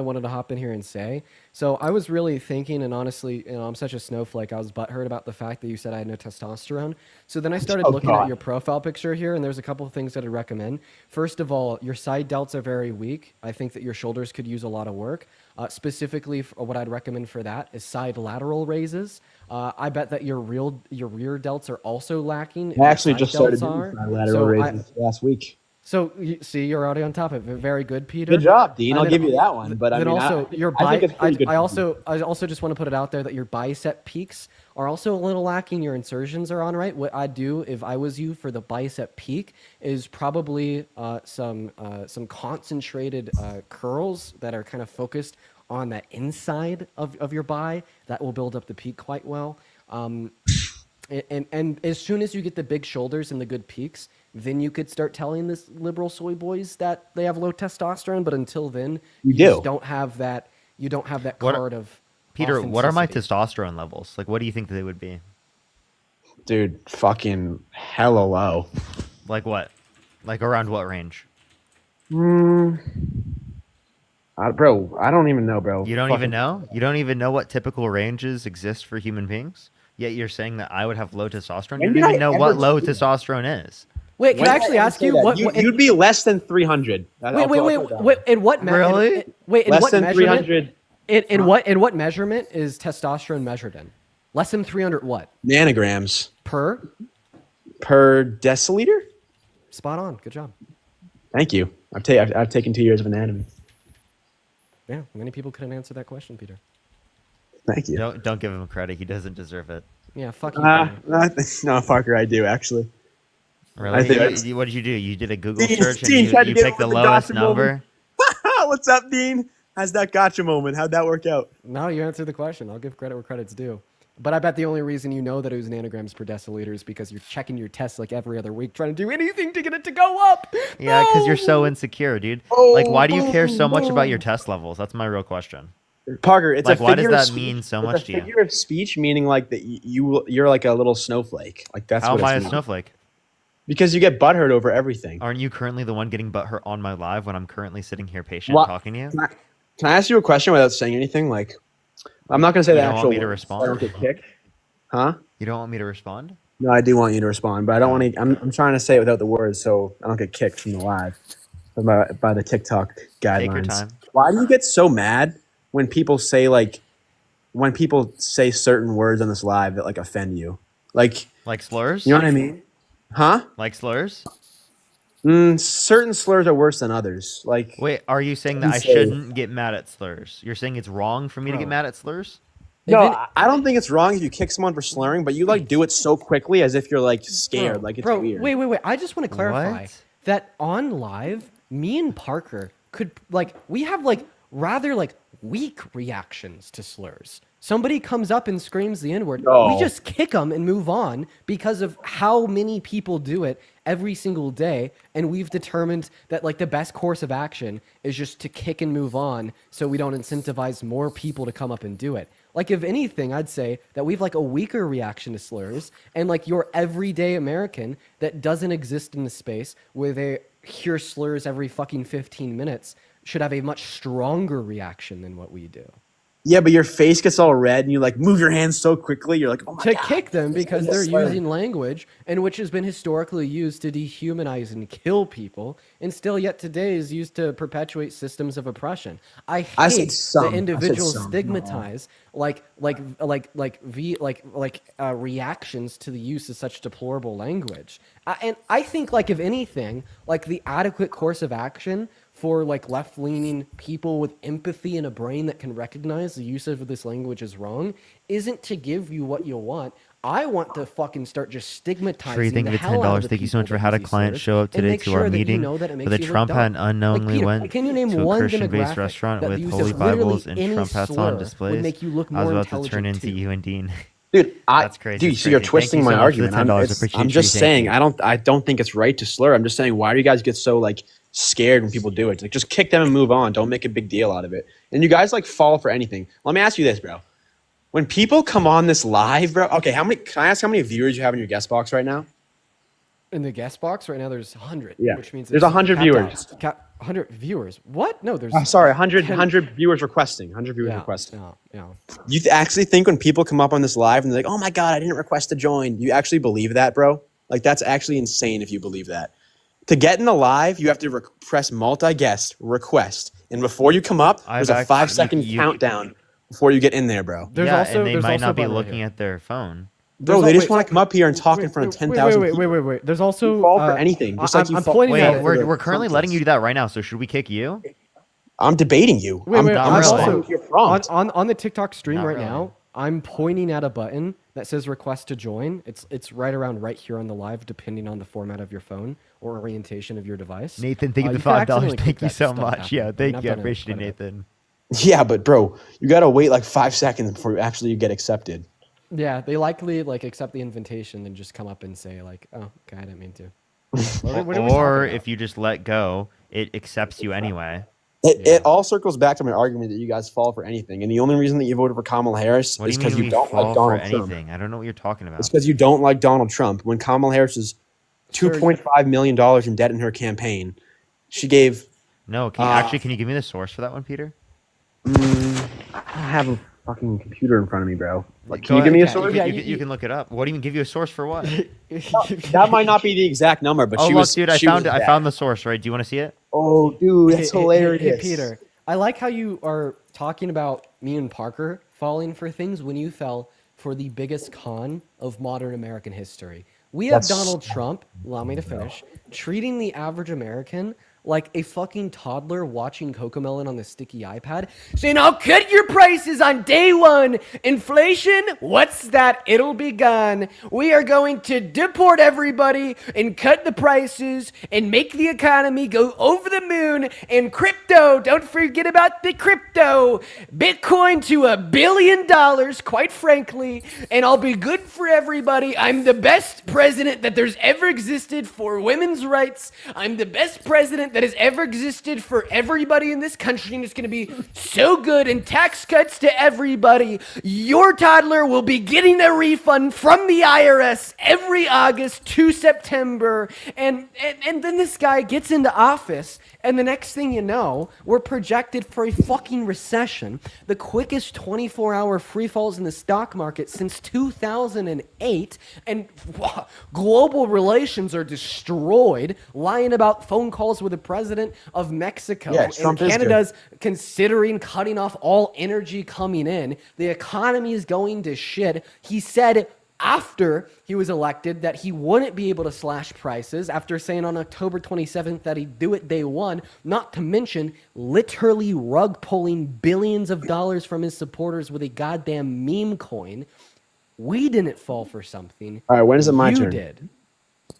I wanted to hop in here and say. So I was really thinking, and honestly, I'm such a snowflake. I was butthurt about the fact that you said I had no testosterone. So then I started Oh looking at God. your profile picture here, and there's a couple of things that I'd recommend. First of all, your side delts are very weak. I think that your shoulders could use a lot of work. Specifically, what I'd recommend for that is side lateral raises. I bet that your rear delts are also lacking if I your actually side just started delts doing are. my lateral So I raises last week. so you, see, you're already on top of it. Very good, Good Peter. job, Dean. And I'll then, give you that one. But I then mean, also your I think it's pretty good. I also just want to put it out there that your bicep peaks are also a little lacking. Your insertions are on right. What I'd do if I was you for the bicep peak is probably some concentrated curls that are kind of focused on that inside of your bi. That will build up the peak quite well. And as soon as you get the big shoulders and the good peaks, then you could start telling this liberal soy boys that they have low testosterone. But until then, You you just do. don't have that. You don't have that What, card of Peter? What are my authenticity. testosterone levels? Like, what do you think they would be? Dude, fucking hella low. Like what? Like around what range? Bro, I don't even know, bro. You don't Fucking- even know? You don't even know what typical ranges exist for human beings? Yet you're saying that I would have low testosterone? You When don't did I even know ever what low say that? testosterone is. Wait, can When I did actually ever ask say you that? what? You'd be less than 300. Wait. In what Really? wait, in Less what than measurement? 300 In what measurement is testosterone measured in? Less than 300 what? nanograms Per? per deciliter. Spot on. Good job. Thank you. I've taken 2 years of anatomy. Yeah, many people couldn't answer that question, Peter. Thank you. Don't give him credit. He doesn't deserve it. Yeah, fuck you. No, Parker, I do actually. Really? I think that's- What did you do? You did a Google Dean- search Dean and tried to you get picked the over the lowest gotcha moment. number? What's up, Dean? How's that gotcha moment? How'd that work out? No, you answered the question. I'll give credit where credit's due. But I bet the only reason you know that it was nanograms per deciliter is because you're checking your tests like every other week, trying to do anything to get it to go up. Yeah, because you're so No! insecure, dude. Like, why do you care so much about your test levels? That's my real question. Parker, it's Like, a why figure does of that speech. mean so It's much a to you? figure of speech, meaning like that you're like a little snowflake. Like that's How what am I a it's meaning. snowflake? Because you get butthurt over everything. Aren't you currently the one getting butthurt on my live when I'm currently sitting here patient What- talking to you? Can I ask you a question without saying anything? Like, I'm not going to say You the don't want actual me to words, respond? so I don't get kicked. Huh? You don't want me to respond? No, I do want you to respond, but I don't want to. I'm trying to say it without the words, so I don't get kicked from the live by the TikTok guidelines. Take your time. Why do you get so mad when people say certain words on this live that like offend you? Like, Like slurs? you know what I mean? Huh? Like slurs? Certain slurs are worse than others. Like, Wait, are you saying that I Say- shouldn't get mad at slurs? You're saying it's wrong for me to Bro. get mad at slurs? no, If it- I don't think it's wrong if you kick someone for slurring, but you like do it so quickly as if you're like scared, like it's Bro, weird. wait. I just want to clarify What? that on live, me and Parker could we have rather weak reactions to slurs. Somebody comes up and screams the N-word, No. we just kick them and move on because of how many people do it every single day, and we've determined that the best course of action is just to kick and move on so we don't incentivize more people to come up and do it. If anything, I'd say that we've a weaker reaction to slurs, and your everyday American that doesn't exist in the space where they hear slurs every fucking 15 minutes should have a much stronger reaction than what we do. Yeah, but your face gets all red and you like move your hands so quickly. You're like, oh my To God. kick them because they're slur. using language and which has been historically used to dehumanize and kill people, and still yet today is used to perpetuate systems of oppression. I I said hate some. I that said individuals some, not all. stigmatize reactions to the use of such deplorable language. And I think if anything, the adequate course of action for left-leaning people with empathy and a brain that can recognize the use of this language is wrong isn't to give you what you want. I want to fucking start just stigmatizing Free, thank the you for hell out of $10. the Thank you so much people for that had a use these client slurs show up and today make to sure our that you meeting. know that it But makes the you look Trump dumb. had unknowingly Peter, went can you name to a one Christian-based demographic restaurant that with uses holy literally Bibles and any Trump hats slur on would displays. make you look I was more about to turn intelligent into too? you and Dean. Dude, That's crazy. Dude, That's so you're crazy. twisting Thank you my so much for the argument. $10. Appreciate I'm just you. saying Thank you. I don't think it's right to slur. I'm just saying why do you guys get so scared when people do it? Just kick them and move on. Don't make a big deal out of it. And you guys fall for anything. Let me ask you this, bro. When people come on this live, bro. Okay, can I ask how many viewers you have in your guest box right now? In the guest box right now, there's 100. Yeah. Which means There's it's 100 capped viewers. out. 100 viewers. What? No, there's. Sorry, 100, 10 100 viewers requesting. 100 viewers Yeah, requesting. yeah. You actually think when people come up on this live and they're like, "Oh my god, I didn't request to join," you actually believe that, bro? Like that's actually insane if you believe that. To get in the live, you have to press multi-guest request, and before you come up, there's a 5-second countdown before you get in there, bro. There's yeah, also and they there's might also not be a button right looking here. at their phone. Bro, they just want to come up here and talk in front of 10,000 people. Wait. There's also You fall for anything, just like you I'm fall- pointing Wait, at it. we're currently letting you do that right now. So should we kick you? I'm debating you. Wait, I'm I'm responding really- to your prompt. on the TikTok stream Not right really. now. I'm pointing at a button that says request to join. It's right around right here on the live, depending on the format of your phone or orientation of your device. Nathan, thank you You for could $5. accidentally Thank click you that, so just don't much. happen. Yeah, And thank I've you. I done it appreciate quite it, a bit. Nathan. Yeah, but bro, you gotta wait like 5 seconds before you actually get accepted. Yeah, they likely like accept the invitation and just come up and say like, "Oh, okay, I didn't mean to." What are we talking Or about? if you just let go, it accepts you anyway. It all circles back to my argument that you guys fall for anything, and the only reason that you voted for Kamala Harris What do is you because mean you we don't fall like for Donald Trump. anything? I don't know what you're talking about. It's because you don't like Donald Trump. When Kamala Harris is $2.5 million in debt in her campaign, she gave. No, can you give me the source for that one, Peter? I have a fucking computer in front of me, bro. Like, Go can you give me a ahead. source? Yeah, You can look it up. What do you mean give you a source for what? That might not be the exact number, but Oh, she look, was. dude, I she found was it. I dead. found the source, right? Do you want to see it? Oh, dude, that's hilarious. Hey, Peter, I like how you are talking about me and Parker falling for things when you fell for the biggest con of modern American history. We have That's- Donald Trump, allow me to finish, treating the average American like a fucking toddler watching Cocomelon on the sticky iPad, saying, "I'll cut your prices on day one. Inflation, what's that? It'll be gone. We are going to deport everybody and cut the prices and make the economy go over the moon. And crypto, don't forget about the crypto. Bitcoin to $1 billion, quite frankly, and I'll be good for everybody. I'm the best president that there's ever existed for women's rights. I'm the best president that has ever existed for everybody in this country, and it's going to be so good, and tax cuts to everybody. Your toddler will be getting a refund from the IRS every August to September." And then this guy gets into office, and the next thing you know, we're projected for a fucking recession, the quickest 24-hour free falls in the stock market since 2008, and global relations are destroyed, lying about phone calls with the president of Mexico. Yeah, and Trump is Canada's considering cutting off all energy coming in. The economy is going to shit. He said after he was elected that he wouldn't be able to slash prices, after saying on October 27th that he'd do it day one, not to mention literally rug pulling billions of dollars from his supporters with a goddamn meme coin. We didn't fall for something. All right, when is it my you turn? did.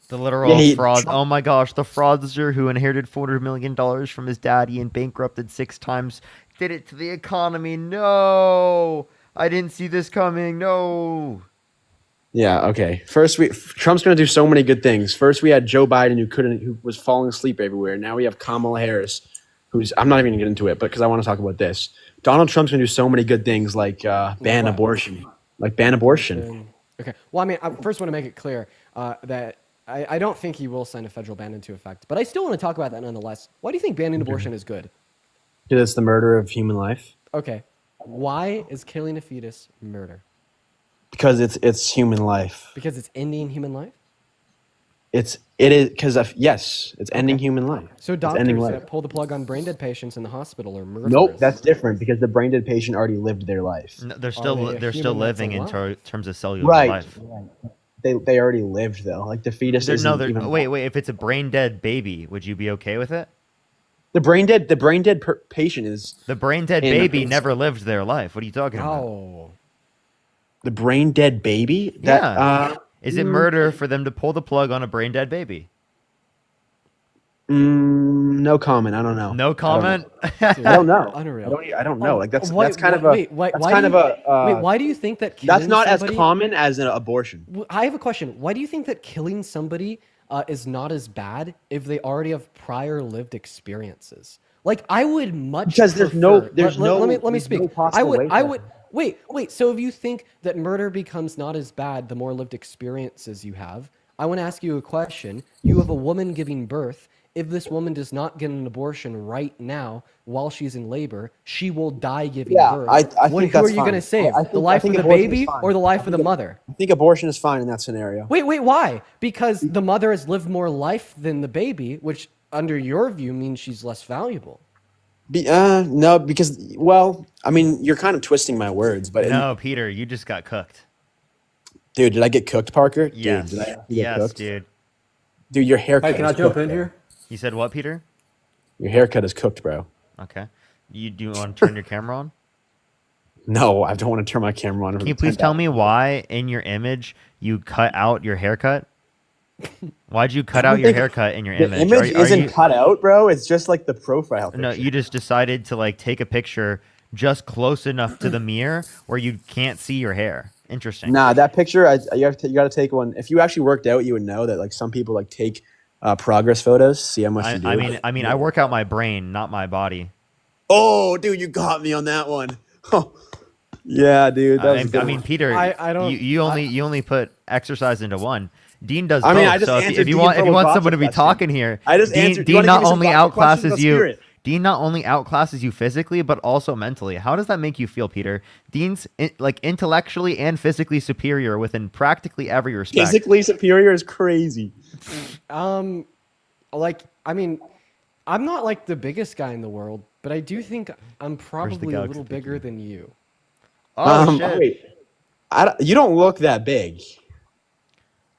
The literal Yeah, fraud. Oh my gosh, the fraudster who inherited $400 million from his daddy and bankrupted 6 times did it to the economy. No, I didn't see this coming. No. Yeah, okay. First, Trump's going to do so many good things. First, we had Joe Biden who was falling asleep everywhere. Now we have Kamala Harris, who's I'm not even going to get into it, but because I want to talk about this. Donald Trump's going to do so many good things like ban abortion. Okay. Well, I mean, I first want to make it clear that I don't think he will sign a federal ban into effect, but I still want to talk about that nonetheless. Why do you think banning abortion is good? Because it's the murder of human life. Okay. Why is killing a fetus murder? Because it's human life. Because it's ending human life? It is because yes, it's ending human life. So It's ending doctors life. that pull the plug on brain dead patients in the hospital are murderers. Nope, that's different because the brain dead patient already lived their life. No, they they're a still human that's living in alive? terms of cellular Right. life. They already lived though. Like the fetus. Wait. If it's a brain dead baby, would you be okay with it? The brain dead patient is The brain dead In- baby never lived their life. What are you talking about? Oh. the brain dead baby. Yeah. Is it murder for them to pull the plug on a brain dead baby? No comment. I don't know. No comment. I don't know. Unreal. I don't know. Like that's kind of why do you think that killing that's not somebody, as common as an abortion. I have a question. Why do you think that killing somebody is not as bad if they already have prior lived experiences? Like I would much Because there's no- there's no- let me there's speak. no possible way I for would wait. So if you think that murder becomes not as bad the more lived experiences you have, I want to ask you a question. You have a woman giving birth. If this woman does not get an abortion right now while she's in labor, she will die giving Yeah, birth. I think Who are that's you going to fine. save? I The think- I life think of the abortion is baby fine. or the life of the mother? I think abortion is fine in that scenario. Wait, why? Because the mother has lived more life than the baby, which under your view means she's less valuable. No, because well, I mean, you're kind of twisting my words, but No, Peter, you just got cooked. dude, did I get cooked, Parker? Yes. Dude, did I get Yes, cooked? dude. Dude, your haircut. Hey, can I is jump cooked, in bro. here? You said what, Peter? Your haircut is cooked, bro. Okay. You do want to turn your camera on? No, I don't want to turn my camera on. Can you please tell me why in your image you cut out your haircut? Why'd you cut out your haircut in your The image? image Are isn't you, cut out, bro. It's just like the profile picture. no, you just decided to like take a picture just close enough to the mirror where you can't see your hair. Interesting. Nah, that picture, you got to take one. If you actually worked out, you would know that like some people like take progress photos, see how much you do. I mean, I work out my brain, not my body. Oh, dude, you got me on that one. Oh, yeah, dude. That was a good I mean, one. Peter, I don't- you only put exercise into one. Dean does I both. mean, I just so answered if you Dean's want little gotcha someone to be question. talking here, I just Dean, answered. Do you Dean wanna not give me some only gotcha questions? outclasses Let's you. hear it. Dean not only outclasses you physically, but also mentally. How does that make you feel, Peter? Dean's like intellectually and physically superior within practically every respect. Physically superior is crazy. Like, I mean, I'm not like the biggest guy in the world, but I do think I'm probably a galaxy little bigger than you. Oh shit. Wait, you don't look that big.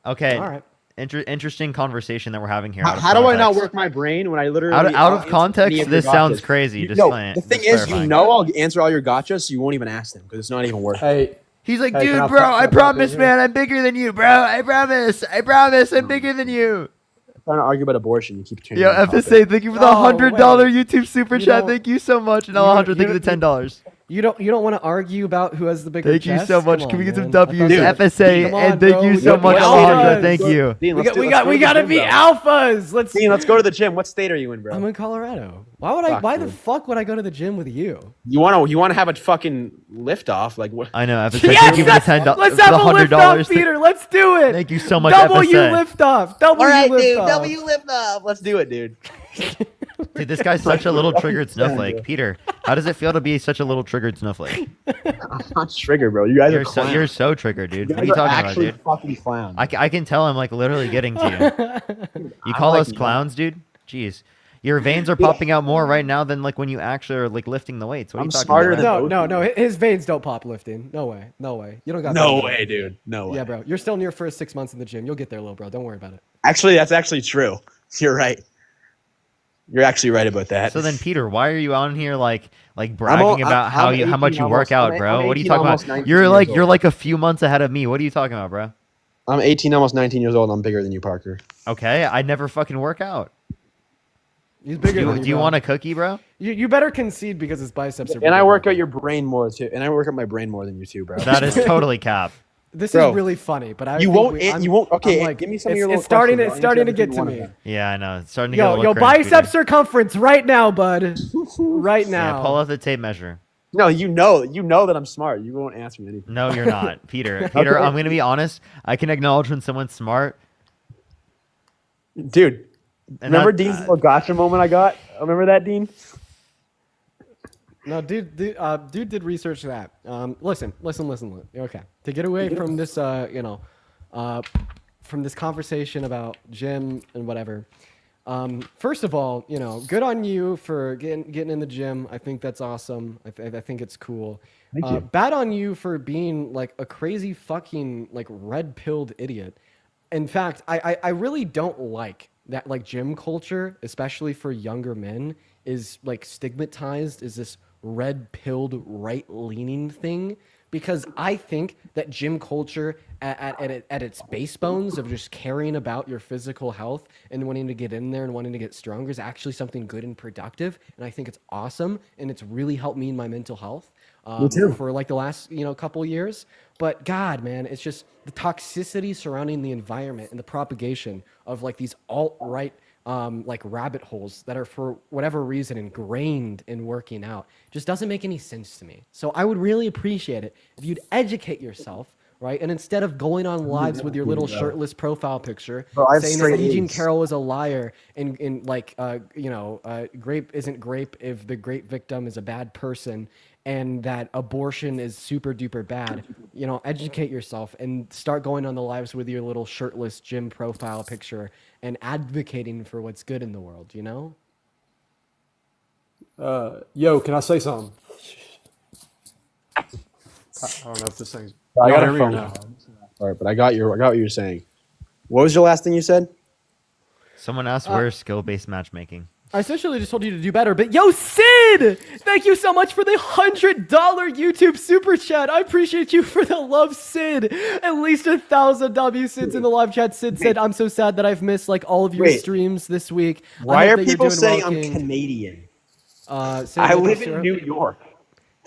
Okay. All right. Interesting conversation that we're having here. How do I not work my brain when I literally Out of I'll answer context, any of your this sounds gotchas? crazy. Just No, playing- the thing just is, clarifying. you know, I'll answer all your gotchas, so you won't even ask them because it's not even worth it. Hey, He's like, Hey, can dude, I bro, pop- I can I pop promise, in man, I'm bigger than you, bro. I promise, I'm bigger than you. Trying to argue about abortion, you keep turning. Yo, on the FSA, topic. thank you for the Oh, $100 wait. YouTube super You chat. don't- Thank you so much. And you- Alejandro, thank you- you for the $10. You don't want to argue about who has the bigger Thank you chest? so much. Come Can we on, get some man. W's, Dude, FSA, come on, and thank bro. you We so got- much, we got Alejandro. alphas. Thank you. Dean, We let's got go we to got to the be gym, bro. alphas. Let's. Dean, let's go to the gym. What state are you in, bro? I'm in Colorado. Why would I? Fuck, Why the dude. fuck would I go to the gym with you? You wanna have a fucking lift off? Like what? I know, FSA. Thank you for the $10. Let's for have the a lift off, $100. Peter. Let's do it. Thank you so much, W FSA. lift off. W lift off. lift off. Let's do it, dude. Dude, this guy's such a little triggered Yeah, snowflake. dude. Peter, how does it feel to be such a little triggered snowflake? I'm not triggered, bro. You guys are You're so, clowns. you're so triggered, dude. You What are guys you are talking about, actually dude? fucking clowns. I can tell I'm like literally getting to you. You I'm call like us you. clowns, dude? Jeez. Your veins are popping out more right now than like when you actually are like lifting the weights. What are I'm you talking smarter about? than- No, His veins don't pop lifting. No way. No way. You don't got. No that. way, dude. No way. Yeah, bro. You're still in your first 6 months in the gym. You'll get there, little bro. Don't worry about it. Actually, that's actually true. You're right. You're actually right about that. So then, Peter, why are you on here like all- bragging about how I'm how much 18 you work almost- out, I'm bro? What are you 18 talking almost about? 19 You're years like old. you're like a few months ahead of me. What are you talking about, bro? I'm 18, almost 19 years old. I'm bigger than you, Parker. Okay, I never fucking work out. He's bigger Do, than do you bro. want a cookie, bro? You better concede because his biceps are. And bigger I than work you. out your brain more too. And I work out my brain more than you too, bro. That is totally cap. This Bro, is really funny, but I. you think won't. we- I'm- You won't. Okay, I'm like, give me some of it's- your little It's starting. questions. It's starting to get to I'll me. answer Yeah, I know. It's starting to get a Yo, little yo, cringe, bicep Peter. circumference right now, bud. Right now. Yeah, pull out the tape measure. No, you know that I'm smart. You won't answer me anything. No, you're not, Peter. Peter, I'm gonna be honest. I can acknowledge when someone's smart. Dude, And remember that- Dean's little gotcha moment I got? Remember that, Dean? No, dude did research that. Listen. Okay, to get away from this, from this conversation about gym and whatever. First of all, good on you for getting in the gym. I think that's awesome. I think it's cool. Thank you. Bad on you for being like a crazy fucking like red-pilled idiot. In fact, I really don't like that like gym culture, especially for younger men, is like stigmatized as this red-pilled right-leaning thing. Because I think that gym culture at its base bones of just caring about your physical health and wanting to get in there and wanting to get stronger is actually something good and productive. And I think it's awesome. And it's really helped me in my mental health for like the last, couple years. But God, man, it's just the toxicity surrounding the environment and the propagation of like these alt-right like rabbit holes that are for whatever reason ingrained in working out just doesn't make any sense to me. So I would really appreciate it if you'd educate yourself, right? And instead of going on lives with your little shirtless profile picture, Bro, I have saying that straight Eugene A's. Carroll is a liar and like, grape isn't grape if the grape victim is a bad person, and that abortion is super duper bad, educate yourself and start going on the lives with your little shirtless gym profile picture and advocating for what's good in the world, Yo, can I say something? I don't know if this thing's. I Y'all got hear a me or phone no? call. All right, but I got what you're saying. What was your last thing you said? Someone asked where's skill-based matchmaking. I essentially just told you to do better, but yo, Sid! Thank you so much for the $100 YouTube super chat. I appreciate you for the love, Sid. At least 1,000 W Sids in the live chat. Sid said, I'm so sad that I've missed like all of your Wait. streams this week. I Why hope are that you're people doing saying well, I'm King." Canadian? Sid, I maple live in syrup. New York.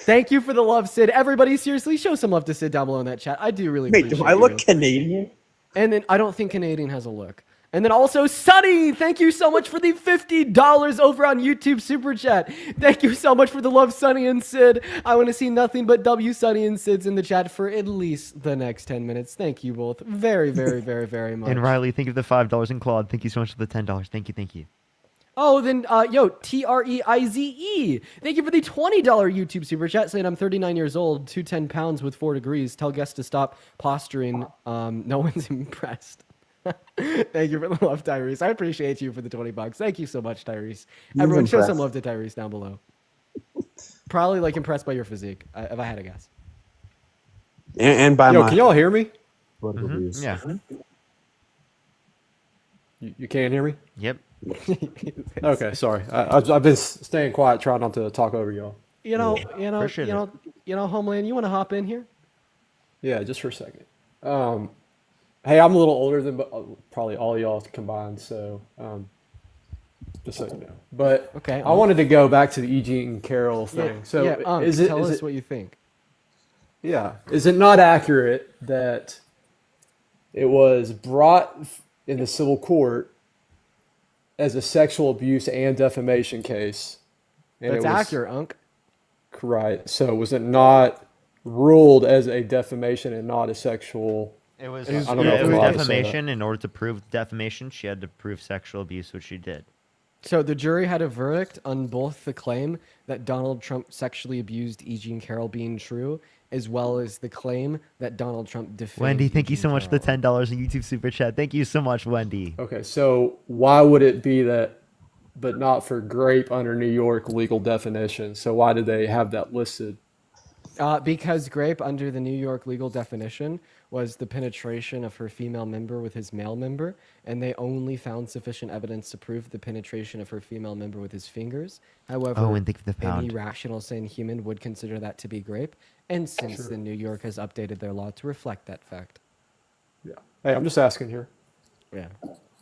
Thank you for the love, Sid. Everybody, seriously, show some love to Sid down below in that chat. I do really Wait, appreciate do I look you. Canadian? And then I don't think Canadian has a look. And then also, Sunny, thank you so much for the $50 over on YouTube Super Chat. Thank you so much for the love, Sunny and Sid. I want to see nothing but W, Sunny, and Sids in the chat for at least the next 10 minutes. Thank you both very, very, very, very much. And Riley, thank you for the $5. And Claude, thank you so much for the $10. Thank you, thank you. Oh, then, TREIZE. Thank you for the $20 YouTube Super Chat saying I'm 39 years old, 210 pounds with 4 degrees. Tell guests to stop posturing. No one's impressed. Thank you for the love, Tyrese. I appreciate you for the $20. Thank you so much, Tyrese. Everyone, show some love to Tyrese down below. Probably like impressed by your physique, if I had to guess. And by Yo, my can y'all hear me? political views. Yeah. You can't hear me? Yep. Okay, sorry. I've been staying quiet, trying not to talk over y'all. Appreciate it. Homeland, you want to hop in here? Yeah, just for a second. Hey, I'm a little older than probably all y'all combined, so just so you know. But Okay, I wanted to go back to the Eugene Carroll thing. So tell us what you think. is it not accurate that it was brought in the civil court as a sexual abuse and defamation case? And That's it was, accurate, Unc. right. So was it not ruled as a defamation and not a sexual? It was, I don't know yeah, if it I'm was allowed to say defamation. In order to prove defamation, she had to prove sexual abuse, which she did. So the jury had a verdict on both the claim that Donald Trump sexually abused E. Jean Carroll being true, as well as the claim that Donald Trump defamed Wendy, thank E. you Jean so much for the Carroll. $10 in YouTube Super Chat. Thank you so much, Wendy. Okay, so why would it be that, but not for grape under New York legal definition? So why did they have that listed? Because grape, under the New York legal definition, was the penetration of her female member with his male member, and they only found sufficient evidence to prove the penetration of her female member with his fingers. However, Oh, and thank you for the any pound. rational, sane human would consider that to be grape, and since the New York has updated their law to reflect that fact. Yeah. Hey, I'm just asking here. Yeah.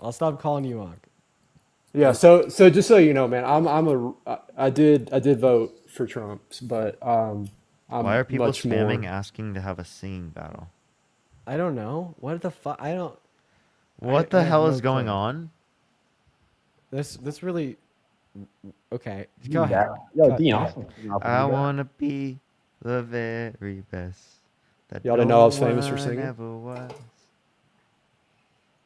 I'll stop calling you Unc. Yeah. So just so you know, man, I did vote for Trump's, but I'm Why are people much spamming more. asking to have a singing battle? I don't know. What the fuck? I don't. What I the have hell no is going clue. on? This really. Okay. Go ahead. Yo, Cut, Dean, cut. I wanna be the very best. That Y'all didn't know I was no famous for one singing? ever was.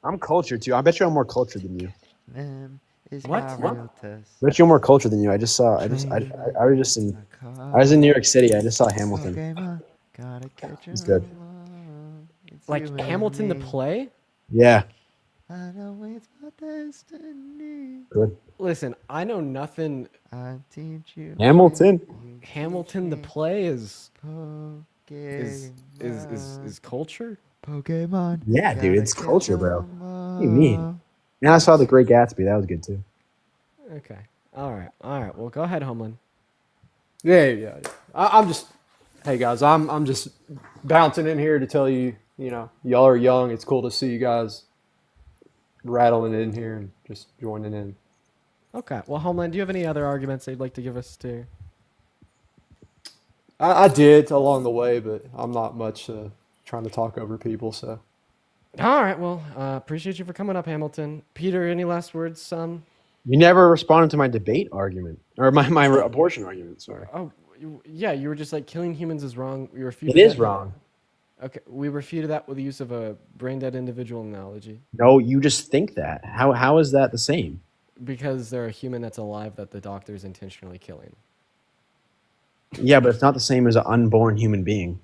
I'm cultured too. I bet you I'm more cultured than you. Them is What? my What? real test. I bet you I'm more cultured than you. I was in New York City. I just saw Hamilton. Pokemon, gotta catch It's good. 'em all. It's Like you and Hamilton the me. play? Yeah, I know it's my destiny. good. Listen, I know nothing. I teach you. Hamilton. Hamilton the play is Pokemon. is culture. Pokemon. Yeah, dude, it's gotta culture, catch bro. 'em What do you mean? all. And I saw The Great Gatsby. That was good too. Okay. All right. Well, go ahead, Homeland. Yeah. I'm just. Hey guys, I'm just bouncing in here to tell you, y'all are young. It's cool to see you guys rattling in here and just joining in. Okay. Well, Homeland, do you have any other arguments that you'd like to give us to? I did along the way, but I'm not much trying to talk over people. So All right. Well, appreciate you for coming up, Hamilton. Peter, any last words, son? You never responded to my debate argument or my abortion argument. Sorry. Oh, yeah. You were just like killing humans is wrong. You refuse. It is wrong. Okay, we refuted that with the use of a brain dead individual analogy No, you just think that. How is that the same? because they're a human that's alive that the doctor is intentionally killing. Yeah, but it's not the same as an unborn human being.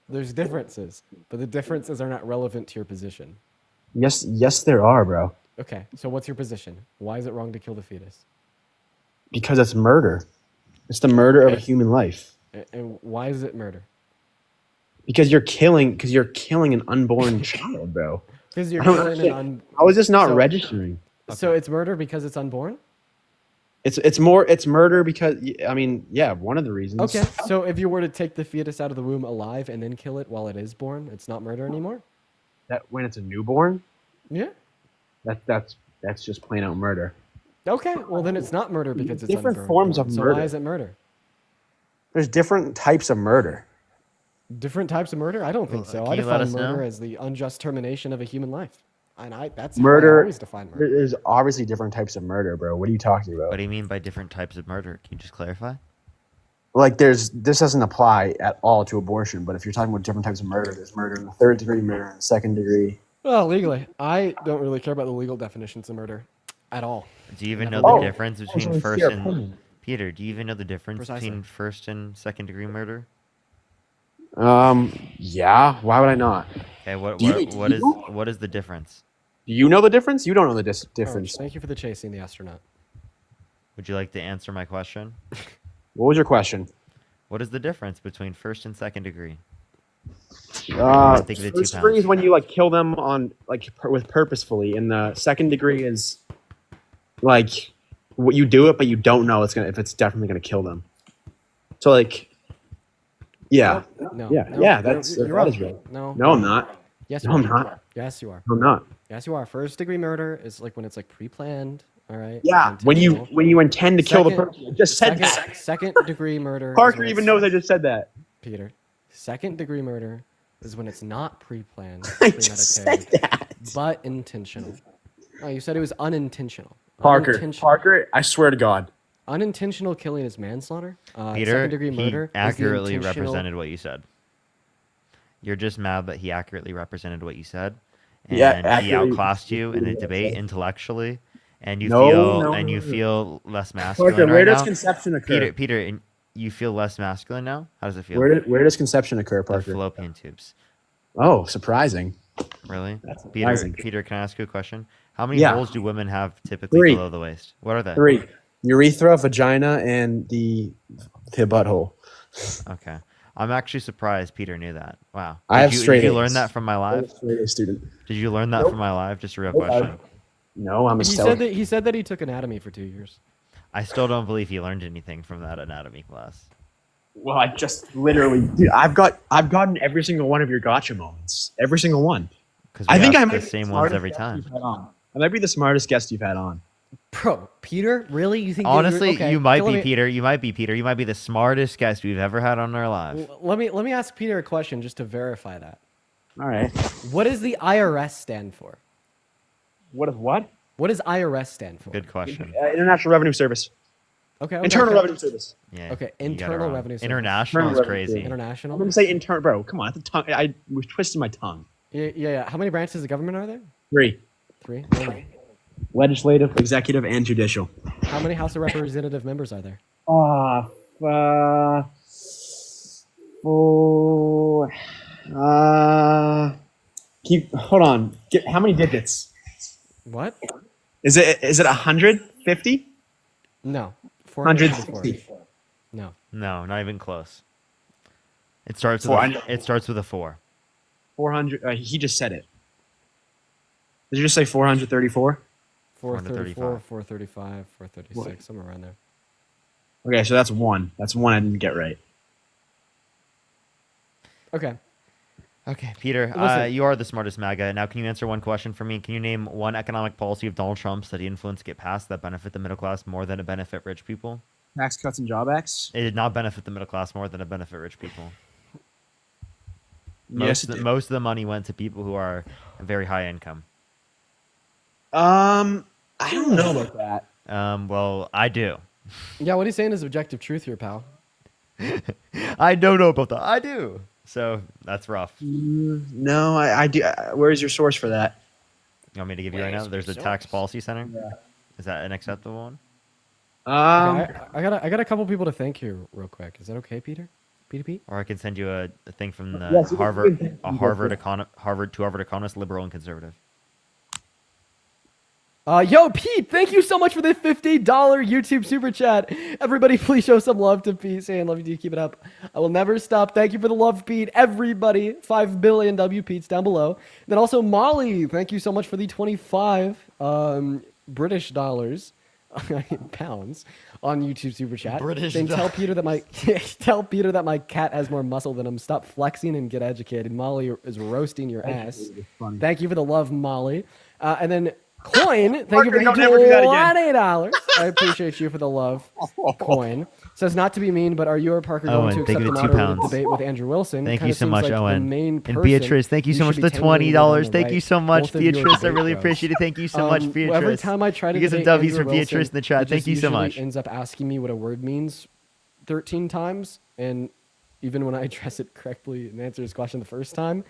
There's differences, but the differences are not relevant to your position. Yes, there are, bro. Okay, so what's your position? Why is it wrong to kill the fetus? Because it's murder. It's the murder of a Okay. human life. And why is it murder? Because you're killing an unborn child, bro. Because you're I don't killing an understand. How is this not so- registering? So it's murder because it's unborn? It's murder because I mean, yeah, one of the reasons. Okay, so if you were to take the fetus out of the womb alive and then kill it while it is born, it's not murder anymore? That when it's a newborn, Yeah. that's just plain out murder. Okay, well then it's not murder because it's Different unborn. forms of So murder. why is it murder? There's different types of murder. Different types of murder? I don't think so. can I you let define us know? murder as the unjust termination of a human life. And that's how I Murder. always define murder. There's obviously different types of murder, bro. What are you talking about? What do you mean by different types of murder? Can you just clarify? Like this doesn't apply at all to abortion, but if you're talking about different types of murder, there's murder in the third degree, murder in the second degree. Well, legally, I don't really care about the legal definitions of murder at all. Do you even know Never the did. difference it's between only first fair and opinion. Peter? Do you even know the difference Precisely. between first and second degree murder? Yeah. Why would I not? Okay, Do you- what is the difference? Do you know the difference? You don't know the Oh, difference. thank you for the chasing the astronaut. Would you like to answer my question? What was your question? What is the difference between first and second degree? think of the 2 First degree pounds. is when you like kill them on like with purposefully, and the second degree is like what you do it, but you don't know if it's definitely gonna kill them. So like, yeah, No. yeah, no, yeah. no, That's you're that wrong. is real. No. No, I'm not. Yes, No, you I'm are. not. Yes, you are. No, I'm not. Yes, you are. First degree murder is like when it's like pre-planned. All right. Yeah, when intentional. you intend to kill the Second- person. I just said second, that. second degree murder. is Parker when even it's- knows I just said that. Peter. Second degree murder is when it's not pre-planned, I just said premeditated, that. but intentional. Oh, you said it was unintentional. Parker, Unintentional, Parker, I swear to God. unintentional killing is manslaughter. Peter, second degree he murder is the accurately intentional- represented what you said. You're just mad that he accurately represented what you said, and Yeah, he accurately- outclassed you in a debate intellectually, and you No, feel no, and you no, no. feel less masculine Parker, right where does now. conception occur? Peter, and you feel less masculine now. How does it feel? Where does conception occur, The Parker? fallopian tubes. Oh, surprising. Really? That's Peter, surprising. Peter, can I ask you a question? How many Yeah. holes do women have typically 3. below the waist? What are they? 3. Urethra, vagina, and the butthole. Okay. I'm actually surprised Peter knew that. Wow. I have Did straight you A's. learn that from my live? Straight A student. Did you learn that Nope. from my live? Just a real Nope, question. No, I'm a He stellar. said that he took anatomy for 2 years. I still don't believe he learned anything from that anatomy class. Well, I just literally, dude, I've gotten every single one of your gotcha moments. Every single one. Because I think ask I'm the same ones every time. I might be the smartest guest you've had on. Bro, Peter, really? You think? that Honestly, okay, you might let be me- Peter. You might be Peter. You might be the smartest guest we've ever had on our live. Let me ask Peter a question just to verify that. All right. What does the IRS stand for? What? What does IRS stand for? Good question. International Revenue Service. Okay. Internal okay. Revenue Service. Yeah. Okay, you got it Internal wrong. Revenue Service. International is Internal crazy. Revenue I'm International. gonna say intern, bro. Come on, at the tongue. I was twisting my tongue. Yeah. How many branches of government are there? 3. 3. No. Legislative, executive, and judicial. How many House of Representative members are there? Hold on. How many digits? What? Is it 150? No. 160. 454. No. No, not even close. It starts Four. with a 4. 400. He just said it. Did you just say 434? 434, 435, 436, somewhere around there. Okay, so that's one. That's one I didn't get right. Okay. Okay, Peter, Listen. you are the smartest MAGA. Now, can you answer one question for me? Can you name one economic policy of Donald Trump's that he influenced get passed that benefit the middle class more than it benefit rich people? Tax cuts and job acts. It did not benefit the middle class more than it benefit rich people. Yes, it did. Most of the money went to people who are very high income. I don't know about that. Well, I do. Yeah, what he's saying is objective truth here, pal. I don't know about that. I do. So that's rough. No, I do. Where's your source for that? You want me to give you right now? There's the Tax Policy Center. Is that an acceptable one? Okay, I got a couple people to thank here real quick. Is that okay, Peter? Peter Pete? Or I can send you a thing from the Yes, you Harvard, can- a Harvard economist, liberal and conservative. Yo, Pete, thank you so much for the $50 YouTube super chat. Everybody, please show some love to Pete. Saying love you, dude. Keep it up. I will never stop. Thank you for the love, Pete. Everybody, 5 billion W Pete's down below. Then also Molly, thank you so much for the 25 British dollars, pounds on YouTube super chat. British Then tell Peter that my cat has more muscle than him. Stop flexing and get educated. Molly is roasting your ass. Thank you for the love, Molly. And then Coin, thank you for the don't ever do that again. $20. I appreciate you for the love. Coin says not to be mean, but are you or Parker going Owen, to thank accept you the to 2 moderated pounds. debate with Andrew Wilson? Thank Kinda you so seems much, like the Owen. main And person Beatrice, thank you so should much be for the tangling with on $20. the Thank right. you so much, Both of you are Beatrice. I great really bros. appreciate it. Thank you so much, Beatrice. Every time I try to You get some debate W's for Andrew Beatrice Wilson, in the chat. he Thank just you so usually much. ends up asking me what a word means 13 times, and even when I address it correctly and answer his question the first time,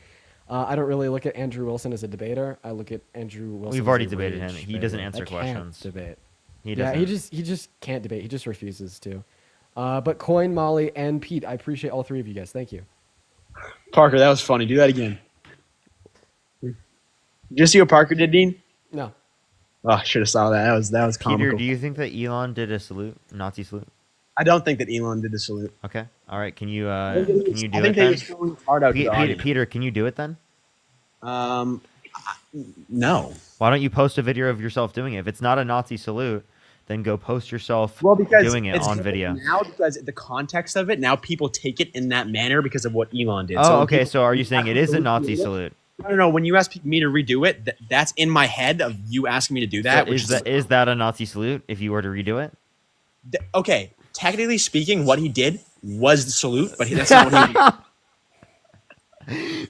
I don't really look at Andrew Wilson as a debater. I look at Andrew Wilson. We've as already a debated rage him. He debater. doesn't answer I can't questions. Debate. He Yeah, doesn't. he just can't debate. He just refuses to. But Coin, Molly, and Pete, I appreciate all three of you guys. Thank you. Parker, that was funny. Do that again. Did you see what Parker did, Dean? No. Oh, I should have saw that. That was Peter, comical. do you think that Elon did a Nazi salute? I don't think that Elon did the salute. Okay. All right. Can you do I it think they then? was throwing hard out to the audience. Peter, can you do it then? No. Why don't you post a video of yourself doing it? If it's not a Nazi salute, then go post yourself Well, because doing it it's on different video. now, because the context of it, now people take it in that manner because of what Elon did. Oh, okay. people- So are you saying it is a Nazi salute? No. When you ask me to redo it, that's in my head of you asking me to do that. So is that a Nazi salute if you were to redo it? Okay? Technically speaking, what he did was the salute, but that's not what he did.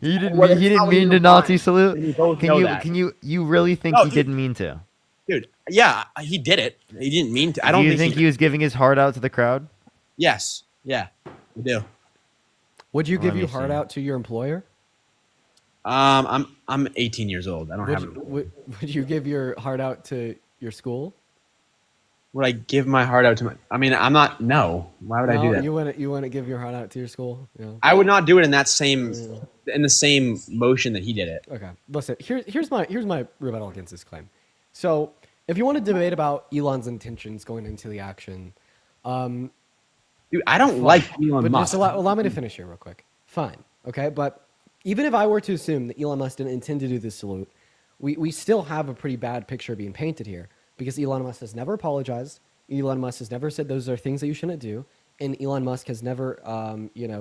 He didn't. Well, He that's didn't not mean what to you Nazi want. salute. And you both know that. Can you really think No, he dude. didn't mean to? Dude, yeah, he did it. He didn't mean to. I Do don't you think think he was giving his heart out to the crowd? Yes. Yeah, I do. Would you Let give me your heart see. out to your employer? I'm 18 years old. I don't have. Would you give your heart out to your school? Would I give my heart out to my? I mean, I'm not. No. Why would I do that? You wouldn't give your heart out to your school? Yeah. I would not do it in that same motion that he did it. Okay. Listen, here's my rebuttal against this claim. So, if you want to debate about Elon's intentions going into the action, Dude, I don't like Elon but Musk. just allow me to finish here real quick. Fine. Okay. But even if I were to assume that Elon Musk didn't intend to do this salute, we still have a pretty bad picture being painted here because Elon Musk has never apologized. Elon Musk has never said those are things that you shouldn't do. And Elon Musk has never,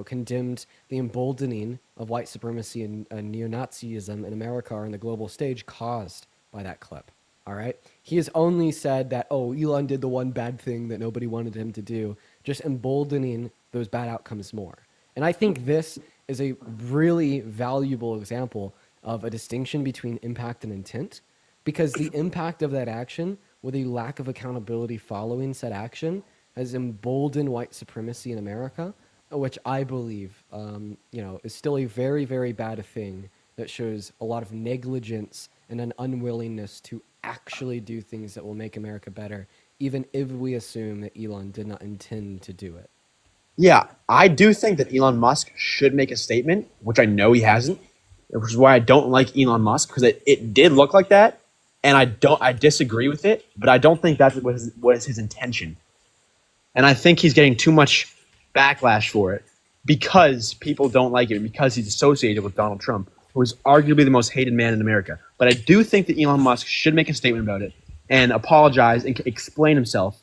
condemned the emboldening of white supremacy and neo-Nazism in America or in the global stage caused by that clip. All right. He has only said that, oh, Elon did the one bad thing that nobody wanted him to do, just emboldening those bad outcomes more. And I think this is a really valuable example of a distinction between impact and intent, because the impact of that action with a lack of accountability following said action has emboldened white supremacy in America, which I believe, is still a very, very bad thing that shows a lot of negligence and an unwillingness to actually do things that will make America better, even if we assume that Elon did not intend to do it. Yeah, I do think that Elon Musk should make a statement, which I know he hasn't, which is why I don't like Elon Musk, because it did look like that, and I disagree with it, but I don't think that was his intention. And I think he's getting too much backlash for it because people don't like him, because he's associated with Donald Trump, who is arguably the most hated man in America. But I do think that Elon Musk should make a statement about it and apologize and explain himself.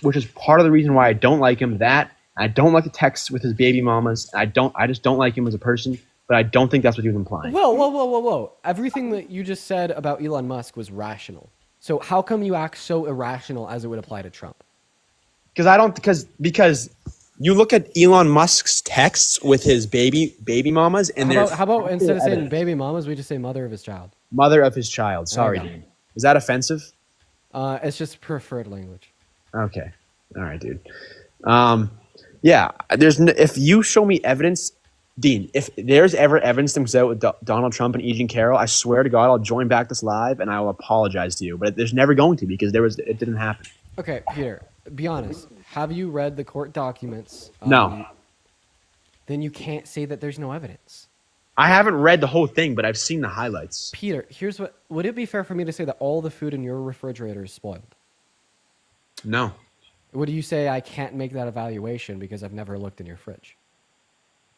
Which is part of the reason why I don't like him. That I don't like the texts with his baby mamas. I just don't like him as a person. But I don't think that's what he was implying. Whoa. Everything that you just said about Elon Musk was rational. So how come you act so irrational as it would apply to Trump? Because you look at Elon Musk's texts with his baby mamas, and How about instead of saying baby mamas, we just say mother of his child? mother of his child. Sorry, Okay. dude. Is that offensive? It's just preferred language. Okay. All right, dude. Yeah. If you show me evidence Dean, if there's ever evidence that comes out with Donald Trump and E. Jean Carroll, I swear to God, I'll join back this live and I will apologize to you. But there's never going to because it didn't happen. Okay, Peter, be honest. Have you read the court documents? No. Then you can't say that there's no evidence. I haven't read the whole thing, but I've seen the highlights. Peter, here's what... Would it be fair for me to say that all the food in your refrigerator is spoiled? No. Would you say I can't make that evaluation because I've never looked in your fridge?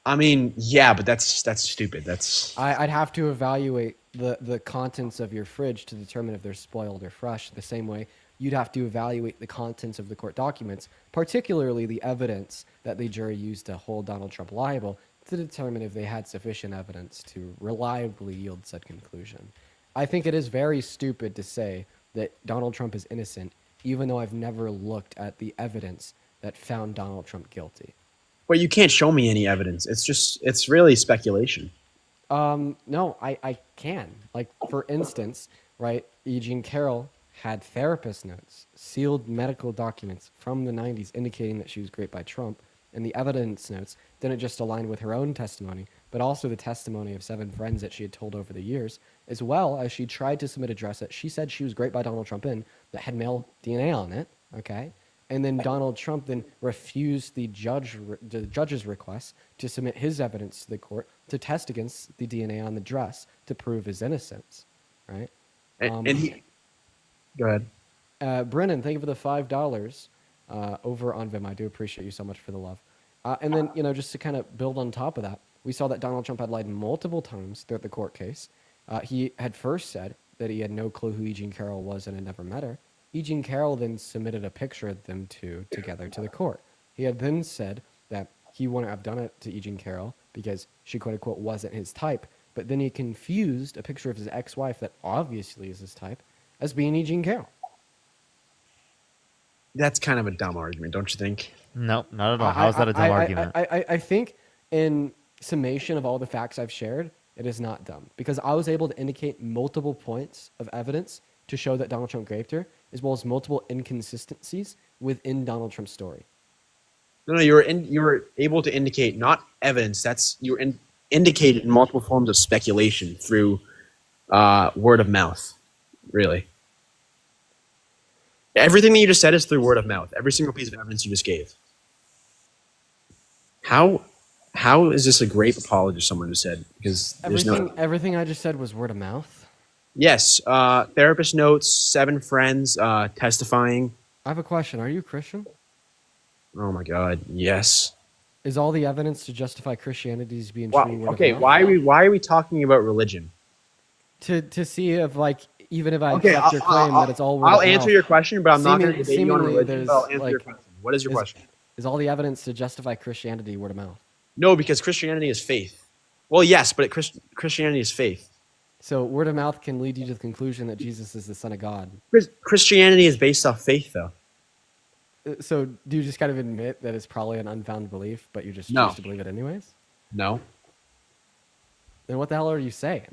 I mean, yeah, but that's stupid. I'd have to evaluate the contents of your fridge to determine if they're spoiled or fresh. The same way you'd have to evaluate the contents of the court documents, particularly the evidence that the jury used to hold Donald Trump liable, to determine if they had sufficient evidence to reliably yield said conclusion. I think it is very stupid to say that Donald Trump is innocent, even though I've never looked at the evidence that found Donald Trump guilty. But you can't show me any evidence. It's really speculation. No, I can. Like, for instance, right, E. Jean Carroll had therapist notes, sealed medical documents from the 90s indicating that she was raped by Trump, and the evidence notes didn't just align with her own testimony, but also the testimony of 7 friends that she had told over the years, as well as she tried to submit a dress that she said she was raped by Donald Trump in that had male DNA on it, okay? And then Donald Trump then refused the judge's request to submit his evidence to the court to test against the DNA on the dress to prove his innocence, right? And he... Go ahead. Brennan, thank you for the $5 over on Vim. I do appreciate you so much for the love. And then, just to kind of build on top of that, we saw that Donald Trump had lied multiple times throughout the court case. He had first said that he had no clue who E. Jean Carroll was and had never met her. E. Jean Carroll then submitted a picture of them two together to the court. He had then said that he wouldn't have done it to E. Jean Carroll because she, quote unquote, wasn't his type. But then he confused a picture of his ex-wife that obviously is his type as being E. Jean Carroll. That's kind of a dumb argument, don't you think? No, not at all. How is that a dumb argument? I think in summation of all the facts I've shared, it is not dumb. Because I was able to indicate multiple points of evidence to show that Donald Trump raped her, as well as multiple inconsistencies within Donald Trump's story. No, you were able to indicate not evidence. You were indicated in multiple forms of speculation through word of mouth. Really, everything that you just said is through word of mouth. Every single piece of evidence you just gave. How is this a grape apologist? Someone just said because there's everything I just said was word of mouth. Yes, therapist notes, 7 friends testifying. I have a question. Are you a Christian? Oh my God, yes. Is all the evidence to justify Christianity's being true word okay, of mouth? why are we talking about religion? To see if even if I accept your claim that it's all word I'll of answer mouth, your question, but I'm not going to debate you on seemingly religion. But I'll answer your there's, question. What is your question? Is all the evidence to justify Christianity word of mouth? No, because Christianity is faith. Well, yes, but Christianity is faith. So word of mouth can lead you to the conclusion that Jesus is the Son of God. Christianity is based off faith, though. So do you just kind of admit that it's probably an unfounded belief, but you just No. choose to believe it anyways? No. Then what the hell are you saying?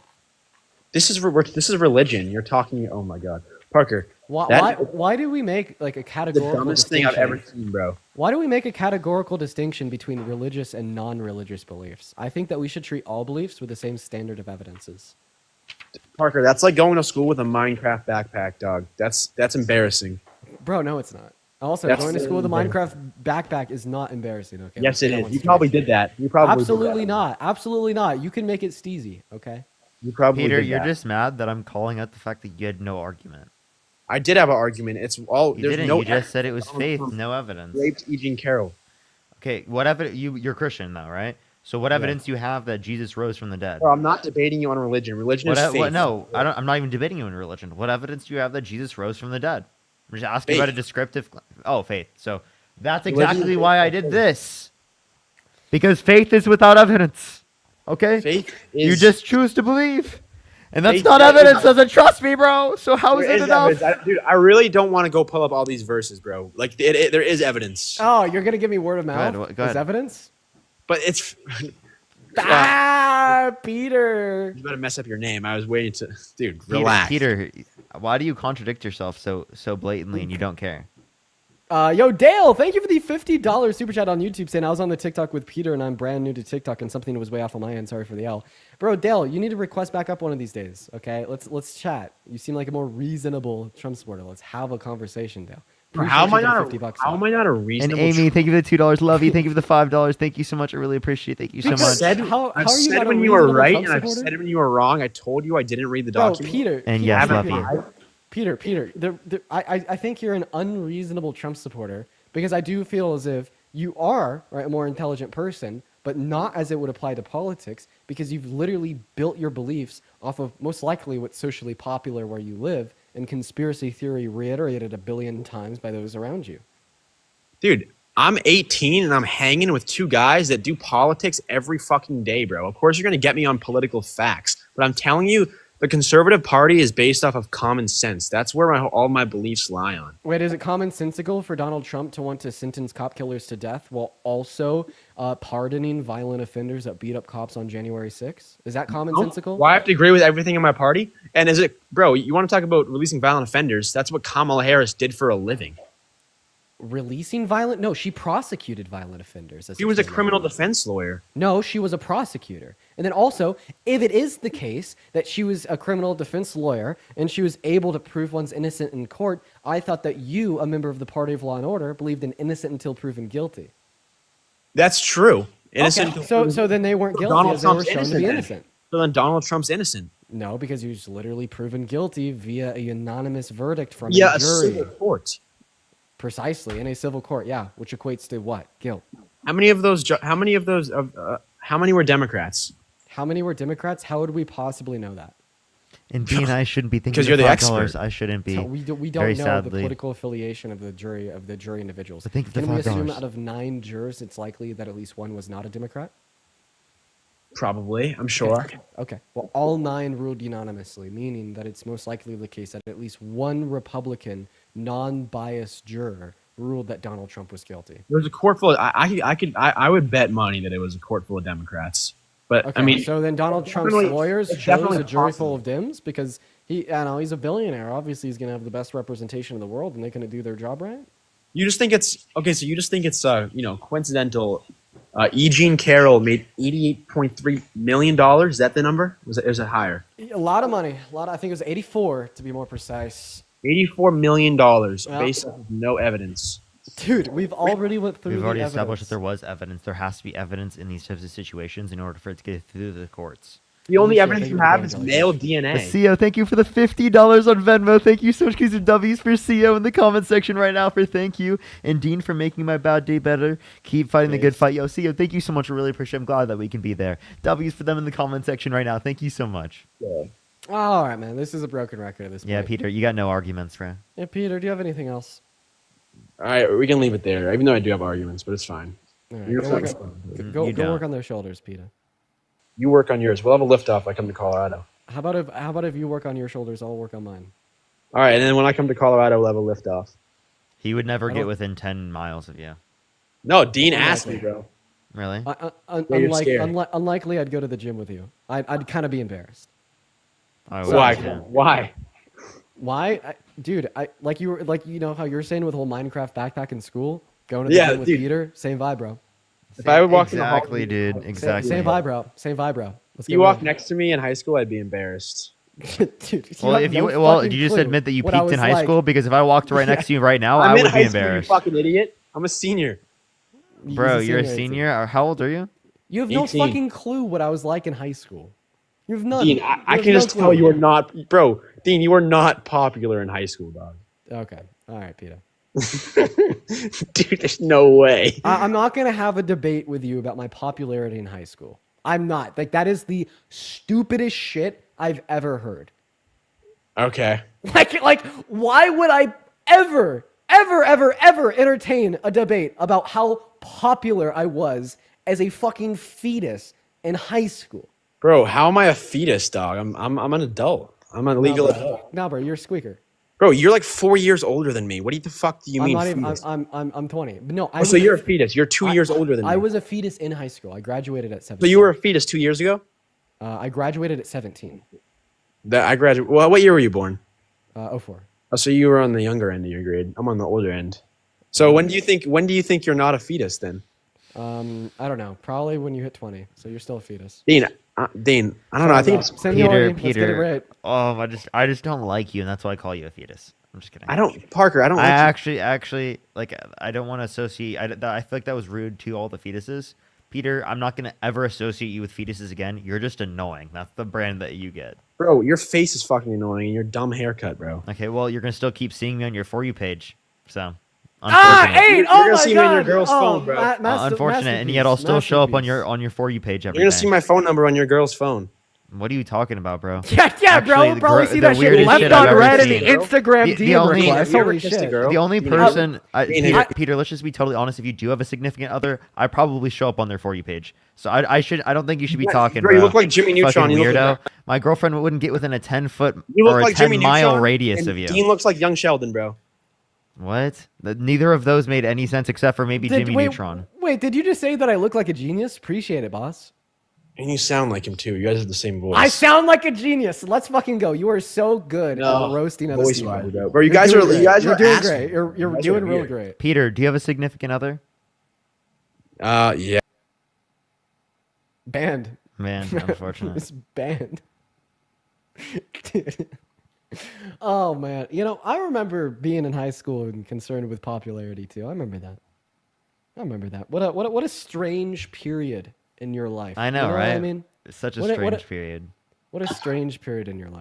This is religion. You're talking. Oh my God, Parker. Why do we make like a The categorical dumbest thing I've distinction? ever seen, bro. Why do we make a categorical distinction between religious and non-religious beliefs? I think that we should treat all beliefs with the same standard of evidences. Parker, that's like going to school with a Minecraft backpack, dog. That's embarrassing. Bro, no, it's not. Also, That's going to school with a embarrassing. Minecraft backpack is not embarrassing. Okay. Yes, Let's it get is. on You straight. probably did that. You probably Absolutely did that. not. Absolutely not. You can make it steezy. Okay. You probably Peter, did you're that. just mad that I'm calling out the fact that you had no argument. I did have an argument. It's all. You There's didn't. no. You just said it was Donald faith, Trump no evidence. Raped E. Jean Carroll. Okay, what evidence? You're Christian though, right? So what evidence do you have that Jesus rose from the dead? Bro, I'm not debating you on religion. Religion is faith. No, I'm not even debating you in religion. What evidence do you have that Jesus rose from the dead? I'm just asking Faith. about a descriptive. Oh, faith. So that's Religion exactly is why I faith. did this. Because faith is without evidence. Okay. Faith is. You just choose to believe, and that's Faith not is- evidence. Doesn't trust me, bro. So how is There it is enough? evidence. Dude, I really don't want to go pull up all these verses, bro. Like, there is evidence. Oh, you're gonna give me word of mouth Go as ahead. evidence? But it's. Peter. You better mess up your name. I was waiting to. Dude, relax. Peter, why do you contradict yourself so blatantly and you don't care? Yo, Dale, thank you for the $50 super chat on YouTube saying I was on the TikTok with Peter and I'm brand new to TikTok and something was way off on my end. Sorry for the L. Bro, Dale, you need to request back up one of these days, okay? Let's chat. You seem like a more reasonable Trump supporter. Let's have a conversation, Dale. How am I Appreciate you not? for the $50 How am I not a And reasonable? Amy, thank you for the $2. Lovey, thank you for the $5. Thank you so much. I really appreciate it. Thank you so Because much. said- how I've are you said not a when you were reasonable right, Trump and I've supporter? said when you were wrong. I told you I didn't read the Bro, document. Peter. And Peter, yes, Haven't Lovey. lied. Peter, I think you're an unreasonable Trump supporter because I do feel as if you are right, a more intelligent person, but not as it would apply to politics because you've literally built your beliefs off of most likely what's socially popular where you live and conspiracy theory reiterated a billion times by those around you. Dude, I'm 18 and I'm hanging with two guys that do politics every fucking day, bro. Of course, you're going to get me on political facts, but I'm telling you, the conservative party is based off of common sense. That's where all my beliefs lie on. Wait, is it commonsensical for Donald Trump to want to sentence cop killers to death while also pardoning violent offenders that beat up cops on January 6th? Is that commonsensical? Why I have to agree with everything in my party? And is it, bro, you want to talk about releasing violent offenders? That's what Kamala Harris did for a living. Releasing violent? No, she prosecuted violent offenders. She was a criminal defense lawyer. No, she was a prosecutor. And then also, if it is the case that she was a criminal defense lawyer and she was able to prove one's innocent in court, I thought that you, a member of the Party of Law and Order, believed in innocent until proven guilty. That's true. Innocent. Okay. So then they weren't guilty Donald as they were Trump's shown to be innocent. innocent. So then Donald Trump's innocent. No, because he was literally proven guilty via a unanimous verdict from Yeah, a a jury. civil court. Precisely, in a civil court, yeah, which equates to what? Guilt. How many of those? How many were Democrats? How many were Democrats? How would we possibly know that? And D and I shouldn't be thinking Because of you're the $5. expert. I shouldn't be. So we very don't know the sadly. political affiliation of the jury individuals. But think of the Can we assume $5. out of 9 jurors, it's likely that at least one was not a Democrat? Probably, I'm sure. Okay. Well, all 9 ruled unanimously, meaning that it's most likely the case that at least one Republican, non-biased juror ruled that Donald Trump was guilty. There was a court full. I would bet money that it was a court full of Democrats. But Okay, I mean, so then Donald Trump's definitely- lawyers it's chose definitely a jury full possible. of Dems because he's a billionaire. Obviously, he's going to have the best representation in the world, and they couldn't do their job right. you just think it's okay. So you just think it's coincidental. E. Jean Carroll made $88.3 million. Is that the number? Was it higher? A lot of money. I think it was 84 to be more precise. $84 million Yeah. based on no evidence. Dude, we've already went through. We've already the established that evidence. there was evidence. There has to be evidence in these types of situations in order for it to get through the courts. The only Sure, evidence thank you you for have the is evidence. male DNA. CEO, thank you for the $50 on Venmo. Thank you so much. Keep some W's for CEO in the comment section right now for thank you. And Dean for making my bad day better. Keep fighting the good fight. Yo, CEO, thank you so much. I really appreciate it. I'm glad that we can be there. W's for them in the comment section right now. Thank you so much. All right, man. This is a broken record at this point. Yeah, Peter, you got no arguments, right? Yeah, Peter, do you have anything else? All right, we can leave it there. Even though I do have arguments, but it's fine. All right, You're go work, fine. go You work don't. on those shoulders, Peter. You work on yours. We'll have a lift off. I come to Colorado. How about if you work on your shoulders, I'll work on mine. All right, and then when I come to Colorado, we'll have a lift off. He would never I get don't- within 10 miles of you. No, Dean asked me, bro. Really? you're scared. Unlikely, I'd go to the gym with you. I'd kind of be embarrassed. I would Why? too. Why? Why, dude? Like you know how you're saying with the whole Minecraft backpack in school, going to the Yeah, gym with dude. Peter, same vibe, bro. If I would walk in the hall- Exactly, dude. Exactly. Same vibe, bro. Same vibe, bro. Let's If you walk next to me in high school, I'd be embarrassed. Dude, Well, have if you no well, fucking you just clue admit that you what I peaked in was high like. school because if I walked right next to you right now, I'm I in would high be school, you embarrassed. fucking idiot. I'm a senior. He's Bro, a you're a 18. senior. How old are you? You have no 18. fucking clue what I was like in high school. You have none. Dean, You I have can no just clue. tell you are not, bro. Dean, you are not popular in high school, dog. Okay. All right, Peter. Dude, there's no way. I'm not gonna have a debate with you about my popularity in high school. I'm not. Like that is the stupidest shit I've ever heard. Okay. Like, why would I ever entertain a debate about how popular I was as a fucking fetus in high school? Bro, how am I a fetus, dog? I'm an adult. I'm a legal adult. Nah, bro, you're a squeaker. Bro, you're like 4 years older than me. What the fuck do you I'm mean not even. fetus? I'm 20. But no, I Oh, so was you're a fetus. You're 2 years older than me. I was a fetus in high school. I graduated at 17. So you were a fetus 2 years ago? I graduated at 17. I graduated. Well, what year were you born? 04. Oh, so you were on the younger end of your grade. I'm on the older end. So when do you think you're not a fetus then? I don't know. Probably when you hit 20. So you're still a fetus. Dean, I don't know. I think it's, Seniority, let's get it right. Oh, I just don't like you, and that's why I call you a fetus. I'm just kidding. Parker, I don't I like actually like. I don't want to associate. I feel like that was rude to all the fetuses. Peter, I'm not gonna ever associate you with fetuses again. You're just annoying. That's the brand that you get. bro, your face is fucking annoying and your dumb haircut, bro. Okay, well, you're gonna still keep seeing me on your For You page. So, Ah, unfortunate. eight! You're Oh gonna my see me on your God. girl's phone, bro. Unfortunate, and yet I'll still show up on your For You page every You're gonna day. see my phone number on your girl's phone. What are you talking about, bro? Yeah, Actually, bro. Probably the see that shit weirdest left shit I've on ever red in seen. the Instagram The DM only- request. Have you ever Holy kissed a shit. girl? The only You know, person, mean, Peter, let's just be totally honest. If you do have a significant other, I probably show up on their For You page. So I don't think you should be talking, bro, bro. you look like Jimmy Neutron. Fucking You look weirdo. like- My girlfriend wouldn't get within a 10-foot You look or a like Jimmy 10-mile Neutron, radius and of you. Dean looks like young Sheldon, bro. What? Neither of those made any sense except for maybe Jimmy Neutron. Wait, did you just say that I look like a genius? Appreciate it, boss. And you sound like him too. You guys have the same voice. I sound like a genius. Let's fucking go. You are so good No, at roasting other voice people. wise, bro. Bro, you guys are You're assholes. doing great. You're You guys doing are real weird. great. Peter, do you have a significant other? Yeah. Banned. Man, unfortunate. It's banned. Dude. Oh man, I remember being in high school and concerned with popularity too. I remember that. What a strange period in your life. I know, You know right? what I mean, It's such a What a- strange period. what a strange period in your life.